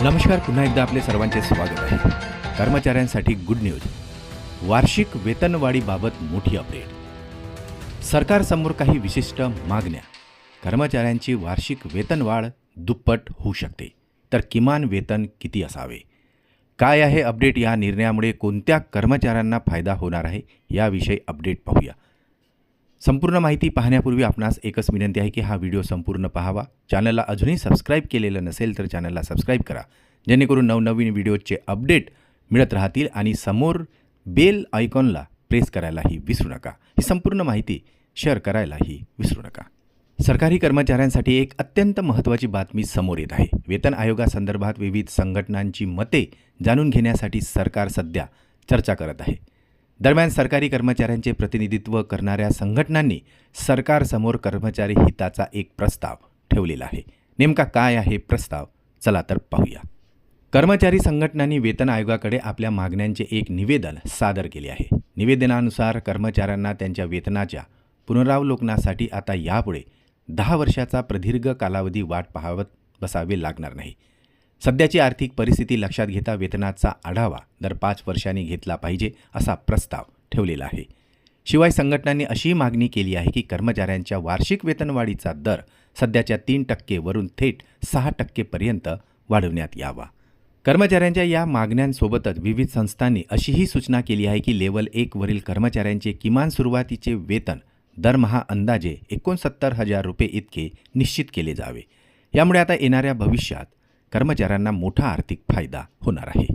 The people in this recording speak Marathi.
नमस्कार, पुन्हा एकदा आपले सर्वांचे स्वागत आहे. कर्मचाऱ्यांसाठी गुड न्यूज. वार्षिक वेतनवाढीबाबत मोठी अपडेट. सरकारसमोर काही विशिष्ट मागण्या. कर्मचाऱ्यांची वार्षिक वेतनवाढ दुप्पट होऊ शकते, तर किमान वेतन किती असावे? काय आहे अपडेट? या निर्णयामुळे कोणत्या कर्मचाऱ्यांना फायदा होणार आहे याविषयी अपडेट पाहूया. संपूर्ण माहिती पाहण्यापूर्वी आपणास एकच विनंती आहे की हा व्हिडिओ संपूर्ण पाहावा. चॅनलला अजूनही सबस्क्राईब केलेलं नसेल तर चॅनलला सबस्क्राईब करा, जेणेकरून नवनवीन व्हिडिओचे अपडेट मिळत राहतील आणि समोर बेल आयकॉनला प्रेस करायलाही विसरू नका. ही संपूर्ण माहिती शेअर करायलाही विसरू नका. सरकारी कर्मचाऱ्यांसाठी एक अत्यंत महत्त्वाची बातमी समोर येत आहे. वेतन आयोगासंदर्भात विविध संघटनांची मते जाणून घेण्यासाठी सरकार सध्या चर्चा करत आहे. दरम्यान सरकारी कर्मचाऱ्यांचे प्रतिनिधित्व करणाऱ्या संघटनांनी सरकारसमोर कर्मचारी हिताचा एक प्रस्ताव ठेवलेला आहे. नेमका काय आहे प्रस्ताव? चला तर पाहूया. कर्मचारी संघटनांनी वेतन आयोगाकडे आपल्या मागण्यांचे एक निवेदन सादर केले आहे. निवेदनानुसार कर्मचाऱ्यांना त्यांच्या वेतनाच्या पुनरावलोकनासाठी आता यापुढे 10 वर्षाचा प्रदीर्घ कालावधी वाट पाहत बसावे लागणार नाही. सध्याची आर्थिक परिस्थिती लक्षात घेता वेतनाचा आढावा दर 5 वर्षांनी घेतला पाहिजे असा प्रस्ताव ठेवलेला आहे. शिवाय संघटनांनी अशी मागणी केली आहे की कर्मचाऱ्यांच्या वार्षिक वेतनवाढीचा दर सध्याच्या 3% वरून थेट 6% पर्यंत वाढवण्यात यावा. कर्मचाऱ्यांच्या या मागण्यांसोबतच विविध संस्थांनी अशीही सूचना केली आहे की लेव्हल 1 वरील कर्मचाऱ्यांचे किमान सुरुवातीचे वेतन दरमहा अंदाजे 69,000 रुपये इतके निश्चित केले जावे. यामुळे आता येणाऱ्या भविष्यात कर्मचाऱ्यांना मोठा आर्थिक फायदा होणार आहे.